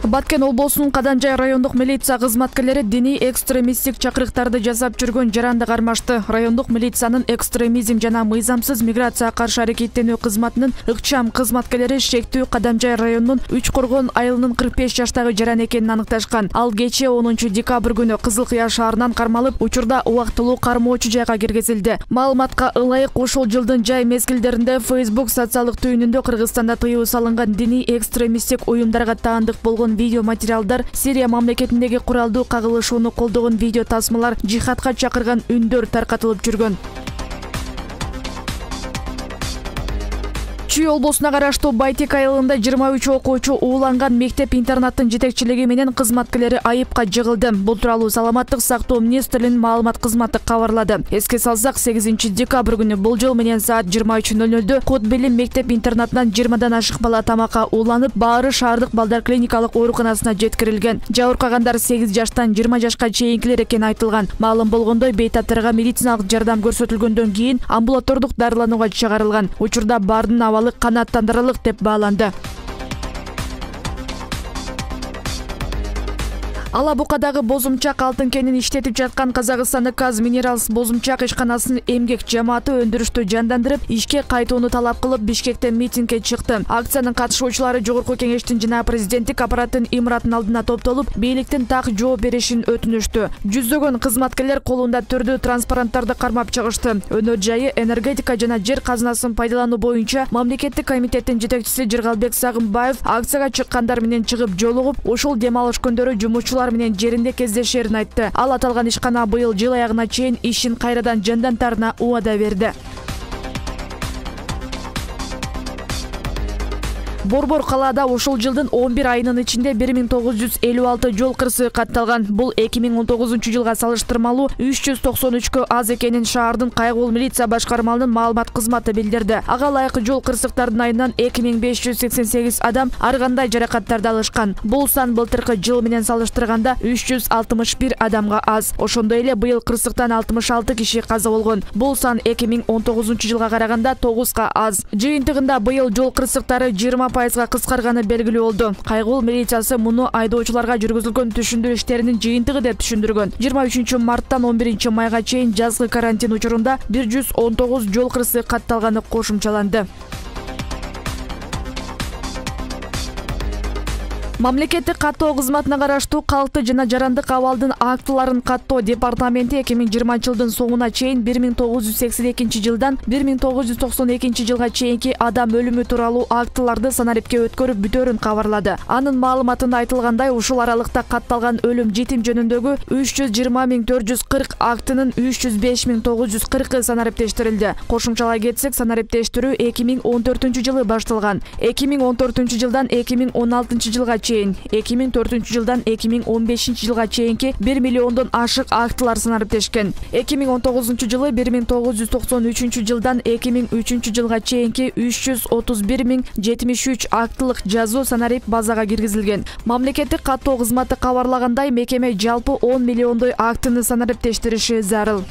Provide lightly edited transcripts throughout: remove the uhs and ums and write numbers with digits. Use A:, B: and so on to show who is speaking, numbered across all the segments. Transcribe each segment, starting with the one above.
A: Баткен облусунун Каданжай райондук милиция кызматкерлери диний экстремисттик чакырыктарды жасап жүргөн жаранды кармашты. Райондук милициянын экстремизм жана мыйзамсыз миграция каршы аракеттенүү кызматынын ыкчам кызматкерлери шектүү Каданжай районунун Үч Коргон айылынын 45 жаштагы жаран экенин аныкташкан. Ал кечээ 10 декабрь күнү Кызыл Кыя шаарынан кармалып, учурда убактылуу кармоочу жайга киргизилди. Маалыматка ылайык ушул жылдын жай мезгилдеринде Facebook социалдык түйүнүндө Кыргызстанда тыюу салынган диний экстремисттик уюмдарга таандык болгон видео материалдар, Сирия мамлекетиндеги куралдуу кагылышууну колдогон видео тасмалар, жихадка чакырган үндөр таркатылып жүргөн. Чүй облусуна караштуу Байтек айылында 23 окуучу ууланган мектеп-интернаттын жетекчилиги менен кызматкерлери айыпка жыгылды. Бул тууралуу Саламаттык сактоо министрлигинин маалымат кызматы кабарлады. Эске салсак, 8 декабрь күнү болжол менен саат 23:00 Кот Билим мектеп-интернатынан 20дан ашык бала тамакка ууланып, баары шаардык балдар клиникалык ооруканасына жеткирилген. Жабыркагандар 8 жаштан 20 жашка чейинкилер экени айтылган. Маалым болгондой, бейтаптарга медициналык жардам көрсөтүлгөндөн кийин амбулатордук дарыланууга чыгарылган. Учурда бардын абалы канааттандырылык деп бааланды. Алабукадагы Бозумчак алтын кенин иштетип жаткан Казакстандык Казминералс Бозумчак ишканасынын эмгек жамааты өндүрүштү жандандырып, ишке кайтууну талап кылып Бишкекте митингге чыкты. Акциянын катышуучулары Жогорку Кеңештин жана президенттик аппараттын имараттын алдына топтолуп, бийликтин так жооп беришин өтүнүштү. Жүздөгөн кызматкерлер колунда түрдүү транспаранттарды кармап чыгышты. Өнөр жайы энергетика жана жер казынасын пайдалануу боюнча мамлекеттик комитеттин жетекчиси Жыргалбек Сагынбаев акцияга чыккандар менен чыгып жолугуп, ушул дем алыш күндөрү жумушчулар менен жеринде кездешерин айтты. Ал аталган ишкана быйыл жыл аягына чейин ишин кайрадан жандантарына убада берди. Борбор калаада ушул жылдын 11 айынын ичинде 1956 жол кырсыгы катталган. Бул 2019 жылга салыштырмалуу 393кө аз экенин шаардын Кайгыл милиция башкармалынын маалымат кызматы билдирди. Ага ылайык жол кырсыктардын айынан 2588 адам ар кандай жаракаттарды алышкан. Бул сан былтыркы жыл менен салыштырганда 361 адамга аз. Ошондой эле быйыл кырсыктан 66 киши каза болгон. Бул сан 2019 жылга караганда 9га аз. Жыйынтыгында быйыл жол кырсыктары 20% кыскарганы белгилүү болду. Кайгыл милициясы муну айдоочуларга жүргүзүлгөн түшүндүрүү иштеринин жыйынтыгы деп түшүндүргөн. 23 марттан 11 майга чейин жазгы карантин учурунда 119 жол кырсыгы катталганы кошумчаланды. Мамлекеттик каттоо кызматына караштуу калкты жана жарандык абалдын актыларын каттоо департаменти 2020 жылдын соңуна чейин 1982 жылдан 1992 жылга чейинки адам өлүмү тууралуу актыларды санариптке өткөрүп бүтөөрүн кабарлады. Анын маалыматында айтылгандай, ушул аралыкта катталган өлүм жетим жөнүндөгү 320.440 актынын 305.940 санариптештирилди. Кошумчалай кетсек, санариптештирүү 2014 жылы башталган. 2014 жылдан 2016 жылга 2004 жылдан 2015 жылга чейинки 1 миллиондон ашык актылар санариптешкен. 2019 жылы 1993 жылдан 2003 жылга чейинки 331.073 актылык жазуу санарип базага киргизилген. Мамлекеттик каттоо кызматы кабарлагандай, мекеме жалпы 10 миллиондой актыны санариптештириши зарыл.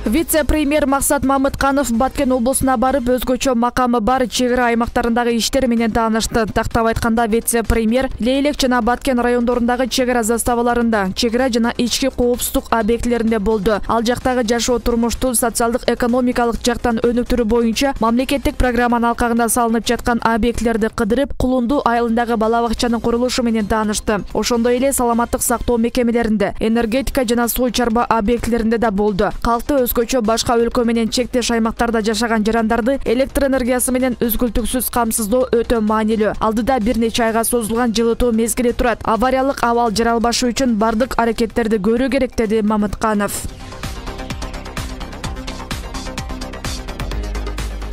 A: Вице-премьер Максат Мамытканов Баткен облусуна барып, өзгөчө макамы бар чек ара аймактарындагы иштер менен таанышты. Тактап айтканда, вице-премьер Лейлек жана Баткен райондорундагы чек ара заставаларында, чек ара жана ички коопсуздук объектилеринде болду. Ал жактагы жашоо турмушту социалдык экономикалык жактан өнүктүрүү боюнча мамлекеттик программанын алкагында салынып жаткан объектилерди кыдырып, Кулунду айылындагы бала бакчанын курулушу менен таанышты. Ошондой эле саламаттык сактоо мекемелеринде, энергетика жана суу чарба объектилеринде да болду. Калкты өзгөчө башка өлкө менен чектеш аймактарда жашаган жарандарды электр энергиясы менен үзгүлтүксүз камсыздоо өтө маанилүү. Алдыда бир нече айга созулган жылытуу мезгили турат. Авариялык абал жаралбашы үчүн бардык аракеттерди көрүү керек, деди Мамытканов.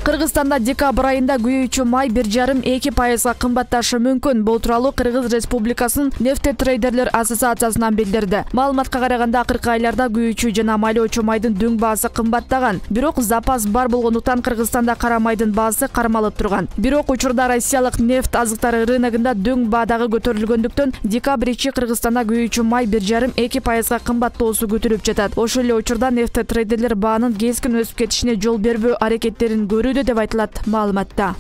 A: Кыргызстанда декабрь айында күйүүчү май 1,5–2% кымбатташы мүмкүн. Бул тууралуу Кыргыз Республикасынын нефтетрейдерлер ассоциациясынан билдирди. Маалыматка караганда, акыркы айларда күйүүчү жана майлоочу майдын дүң баасы кымбаттаган. Бирок запас бар болгондуктан Кыргызстанда кара майдын баасы кармалып турган. Бирок учурда Россиялык нефт азыктары рыногунда дүң баа дагы көтөрүлгөндүктөн декабрь ичи Кыргызстанда күйүүчү май 1,5–2% кымбаттоосу күтүлүп жатат. Ошол эле учурда нефтетрейдерлер баанын кескин өсүп кетишине жол бербөө аракеттерин көрүүдө деп айтылат маалыматта.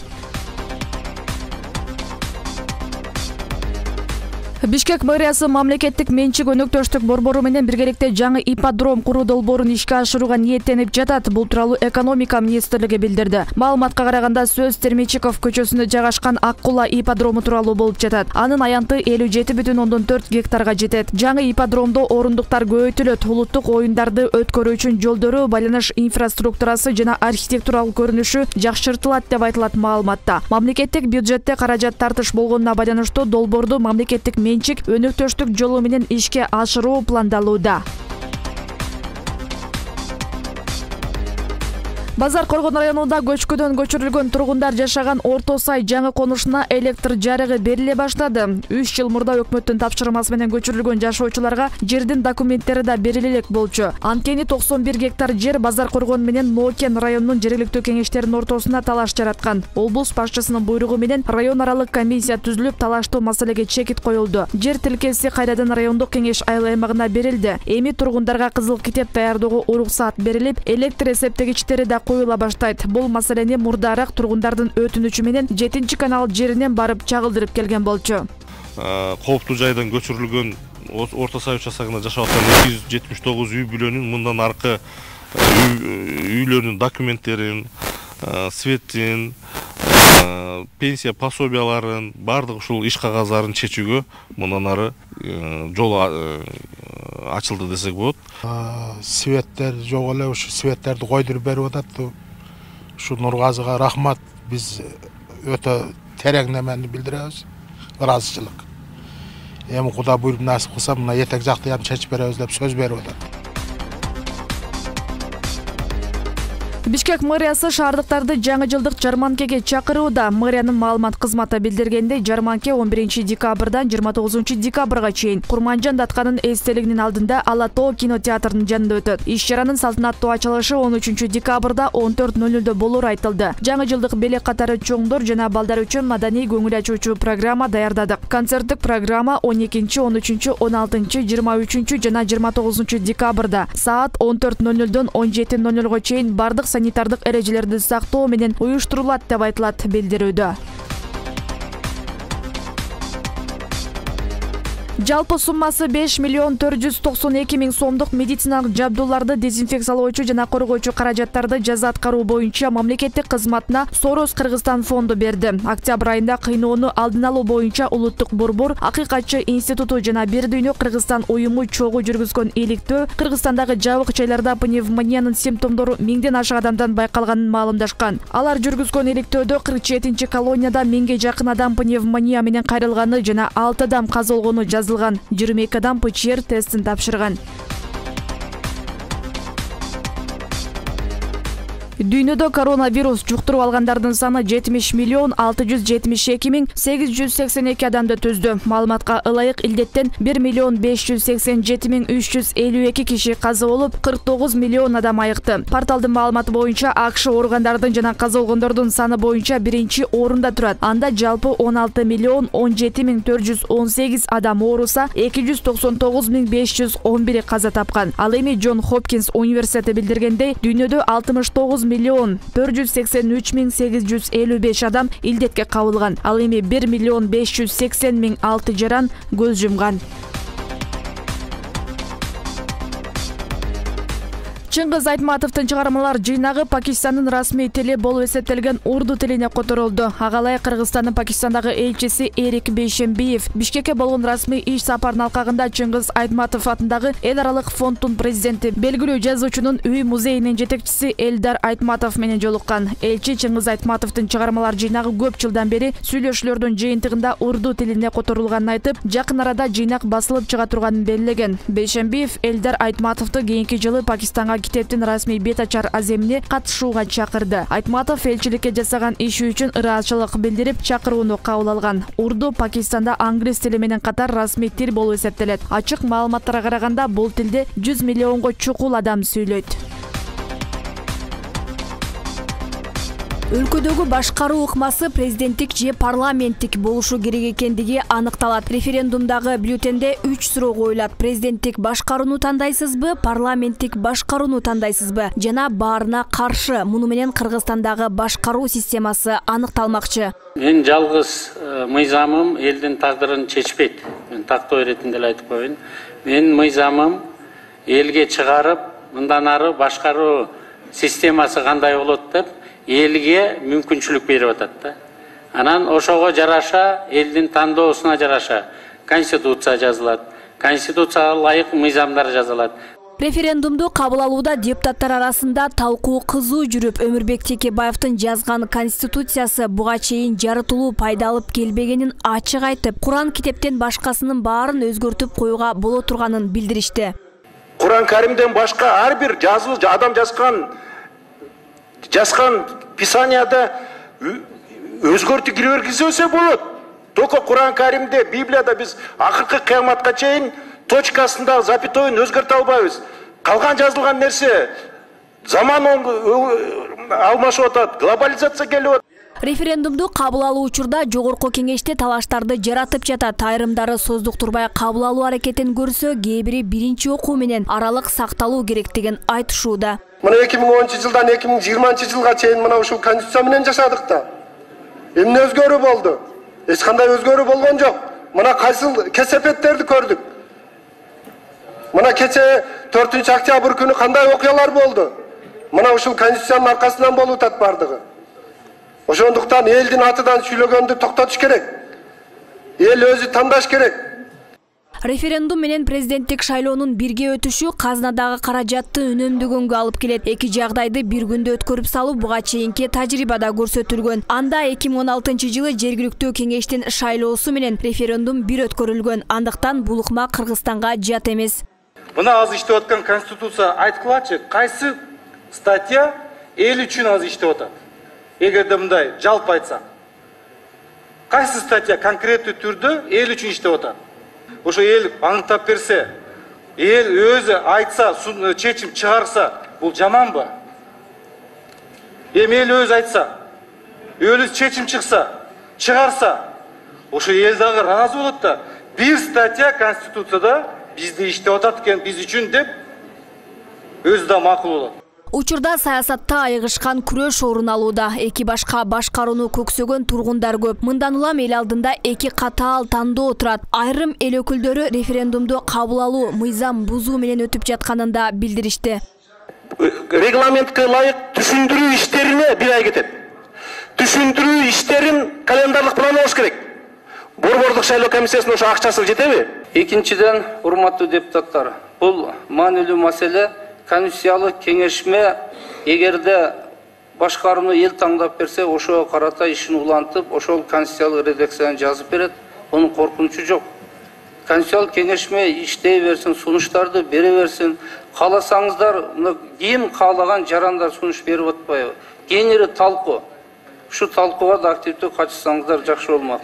A: Бишкек мэриясы мамлекеттик менчик өнөктөштүк борбору менен биргеликте жаңы ипподром куруу долбоорун ишке ашырууга ниеттенип жатат. Бул тууралуу экономика министрлиги билдирди. Маалыматка караганда сөз Термичиков көчөсүндө жайгашкан Аккула ипподрому тууралуу болуп жатат. Анын аянты 57,4 гектарга жетет. Жаңы ипподромдо орундуктар көбөйтүлөт. Улуттук оюндарды өткөрүү үчүн жолдору, байланыш инфраструктурасы жана архитектуралык көрүнүшү жакшыртылат деп айтылат маалыматта. Мамлекеттик бюджетте каражат тартыш болгонуна байланыштуу долбоорду мамлекеттик менчик өнөктөштүк жолу менен ишке ашыруу пландалууда. Базар Коргон районунда көчкөдөн көчүрүлгөн тургундар жашаган Орто Сай жаңы конушуна электр жарыгы бериле баштады. 3 жыл мурда өкмөттүн тапшырмасы менен көчүрүлгөн жашоочуларга жердин документтери да бериле элек болчу. Анткени 91 гектар жер Базар Коргон менен Нокен районунун жергиликтүү кеңештеринин ортосунда талаш жараткан. Облус башчысынын буйругу менен район аралык комиссия түзүлүп, талаштуу маселеге чекит коюлду. Жер тилкеси кайрадан райондук кеңеш айыл аймагына берилди. Эми тургундарга кызыл китеп даярдоого уруксаат берилип, электр эсептегичтери да коюла баштайт. Бул маселени мурдараак тургундардын өтүнүчү менен 7-канал жеринен барып чагылдырып келген болчу.
B: Кооптуу жайдан көчүрүлгөн Орто Сай участогунда жашап аткан 279 үй бүлөнүн мындан аркы үйлөрүнүн документтерин, светин, пенсия пособияларын, бардык ушул иш кагаздарын чечүүгө мындан ары жол ачылды десек болот.
C: Светтер жок эле, ушу светтерди койдуруп берип атат. Ушу Нургазыга рахмат. Биз өтө терең немени билдиребиз. Ыраазычылык. Эми Кудай буйруп насип кылса, мына этек жакты ham чечип беребиз деп сөз берип атат.
A: Бишкек мэриясы шаардыктарды жаңы жылдык жарманкеге чакырууда. Мэриянын маалымат кызматы билдиргендей, жарманке 11 декабрдан 29 декабрга чейин Курманжан Датканын эстелигинин алдында Ала Тоо кинотеатрынын жанында өтөт. Иш-чаранын салтанаттуу ачылышы 13 декабрда 14:00 болур айтылды. Жаңы жылдык белек катары чоңдор жана балдар үчүн маданий көңүл ачуучу программа даярдадык. Концерттик программа 12, 13, 16, 23 жана 29 декабрда саат 14:00 17:00 чейин бардык санитардык эрежелерди сактоо менен уюштурулат деп айтылат билдирүүдө. Жалпы суммасы 5,492,000 сомдук медициналык жабдууларды дезинфекциялоочу жана коргоочу каражаттарды жаза аткаруу боюнча мамлекеттик кызматына Сорос Кыргызстан фонду берди. Октябрь айында кыйноону алдын алуу боюнча улуттук борбор, Акыйкатчы институту жана Бир дүйнө Кыргызстан уюму чогуу жүргүзгөн иликтөө Кыргызстандагы жабык жайларда пневмониянын симптомдору 1000ден ашык адамдан байкалганын маалымдашкан. Алар жүргүзгөн иликтөөдө 47 колонияда 1000ге жакын адам пневмония менен кайрылганы жана 6 адам каза болгону жазылган. 22 адам ПЧР тестин тапшырган. Дүйнөдө коронавирус жуктуруп алгандардын саны 70,672,882 адамды түздү. Маалыматка ылайык илдеттен 1,587,352 киши каза болуп, 49 миллион адам айыкты. Порталдын маалыматы боюнча АКШ оорugandардын жана каза болгондордун саны боюнча биринчи орунда турат. Анда жалпы 16,17,418 адам ооруса, 299,511 каза тапкан. Ал эми Джон Хопкинс университети билдиргендей, дүйнөдө 69,483,855 адам илдетке кабылган. Ал эми 1,580,006 жаран көз жумган. Чыңгыз Айтматовдун чыгармалар жыйнагы Пакистандын расмий тили болуп эсептелген урду тилине которулду. Агалай Кыргызстандын Пакистандагы элчиси Эрик Бейшембиев Бишкекке болгон расмий иш сапарынын алкагында Чыңгыз Айтматов атындагы эл аралык фонддун президенти, белгилүү жазуучунун үй музейинин жетекчиси Элдар Айтматов менен жолуккан. Элчи Чыңгыз Айтматовдун чыгармалар жыйнагы көп жылдан бери сүйлөшүүлөрдүн жыйынтыгында урду тилине которулганын айтып, жакын арада жыйнак басылып чыга турганын белгилеген. Бейшембиев Элдар Айтматовду кийинки жылы Пакистанга китептин расмий бет ачар аземине катышууга чакырды. Айтматов элчиликке жасаган иши үчүн ыраазычылык билдирип, чакырууну кабыл алган. Урду Пакистанда англис тили менен катар расмий тил болуп эсептелет. Ачык маалыматтарга караганда бул тилде 100 миллионго чукул адам сүйлөйт. Өлкөдөгү башкаруу ыкмасы президенттик же парламенттик болушу керек экендиги аныкталат. Референдумдагы бюллетенде 3 суроо коюлат. Президенттик башкарууну тандайсызбы, парламенттик башкарууну тандайсызбы жана баарына каршы. Муну менен Кыргызстандагы башкаруу системасы аныкталмакчы.
D: Мен жалгыз мыйзамым элдин тагдырын чечпейт. Мен тактоо иретинде эле айтып коеюн. Менин мыйзамым элге чыгарып, мындан ары башкаруу системасы кандай болот деп элге мүмкүнчүлүк берип атат да. Анан ошого жараша, элдин тандоосуна жараша конституция жазылат. Конституцияга ылайык мыйзамдар жазылат.
E: Референдумду кабыл алууда депутаттар арасында талкуу кызуу жүрүп, Өмүрбек Текебаевдин жазган конституциясы буга чейин жарытылуу пайда алып келбегенин ачык айтып, Куран китептен башкасынын баарын өзгөртүп коюуга боло турганын билдиришти.
F: Куран Каримден башка ар бир жазуу адам жазган писанияда өзгөртүп киргизсе болот. Только Куран Каримде, Библияда биз акыркы кыяматка чейин точкасында запятойын өзгөртө албайбыз. Калган жазылган нерсе заман алмашып атат, глобализация келип атат.
E: Референдумду кабыл алуу учурда жогорку кеңеште талаштарды жаратып жатат. Айрымдары создуктурбай кабыл алуу аракетин көрсө, кээ бири биринчи окуу менен аралык сакталуу керектигин айтышууда.
G: Мына 2010-жылдан 2020-жылга чейин мына ушул конституция менен жашадык да. Эмне өзгөрүү болду? Эч кандай өзгөрүү болгон жок. Мына кайсыл кесепеттерди көрдүк. Мына кече 4-октябрь күнү кандай окуялар болду? Мына ушул конституциянын аркасынан болуп атат бардыгы. Ошондуктан элдин атынан сүйлөгөндү токтотуш керек. Эл өзү тандаш керек.
E: Референдум менен президенттик шайлоонун бирге өтүшү казнадагы каражатты үнөмдөгөнгө алып келет. Эки жагдайды бир күндө өткөрүп салуу буга чейинки тажрыйбада көрсөтүлгөн. Анда 2016-жылы жергиликтүү кеңештин шайлоосу менен референдум бир өткөрүлгөн. Андыктан бул ыкма Кыргызстанга жат эмес.
H: Мына азыр иштеп аткан конституция айткылачы, кайсы статья эл үчүн азыр иштеп атат? Эгерде мындай жалпы айтсак, кайсы статья конкреттүү түрдө эл үчүн иштеп атат? Ошо эл аңтап берсе, эл өзү айтса, чечим чыгарса, бул жаманбы? Эми эл өзү айтса, өзү чечим чыгарса, ошо эл дагы ыраазы болот да. Бир статья конституцияда бизди иштеп атат экен, биз үчүн деп өзү да макул болот.
E: Учурда саясатта айыгышкан күрөш орун алууда. Эки башка башкарууну көксөгөн тургундар көп. Мындан улам эл алдында эки катаал тандоо турат. Айрым эл өкүлдөрү референдумду кабыл алуу, мыйзам бузуу менен өтүп жатканын да билдиришти.
F: Регламентке ылайык түшүндүрүү иштерине бир ай кетет. Түшүндүрүү иштерин календарлык план болуш керек. Борбордук шайлоо комиссиясынын ошо акчасы жетеби?
D: Экинчиден, урматтуу депутаттар, бул маанилүү маселе. Конституциялык кеңешме эгерде башкарууну эл таңдап берсе, ошого карата ишин улантып, ошол конституциялык редакцияны жазып берет. Онун коркунучу жок. Конституциялык кеңешме иштей берсин, сунуштарды бере берсин. Кааласаңыздар, ким каалаган жарандар сунуш берип атпайбы? Кеңири талкуу. Ушу талкууга да активдүү катышсаңыздар жакшы болмок.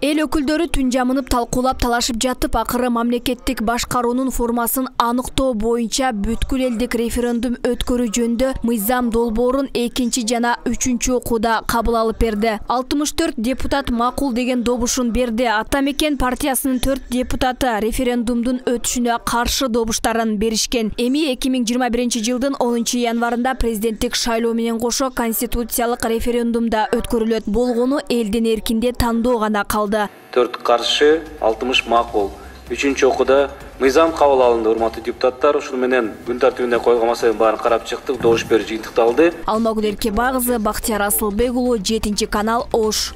E: Эл өкүлдөрү түн жамынып талкуулап талашып жатып, акыры мамлекеттик башкаруунун формасын аныктоо боюнча бүткүл элдик референдум өткөрүү жөнүндө мыйзам долбоорун 2 жана 3 окууда кабыл алып берди. 64 депутат макул деген добушун берди. Ата Мекен партиясынын 4 депутаты референдумдун өтүшүнө каршы добуштарын беришкен. Эми 2021-жылдын 10 январында президенттик шайлоо менен кошо конституциялык референдумда өткөрүлөт. Болгону элдин эркинде тандоо гана калды.
I: 4 каршы, 60 макул. 3 окууда мыйзам кабыл алынды, урматтуу депутаттар. Ушуну менен күн тартибине койгон маселенин баарын карап чыктык, добуш берүү жыйынтыкталды.
E: Алмагүл Эркебай кызы, Бактияр Асылбек уулу, 7 канал, Ош.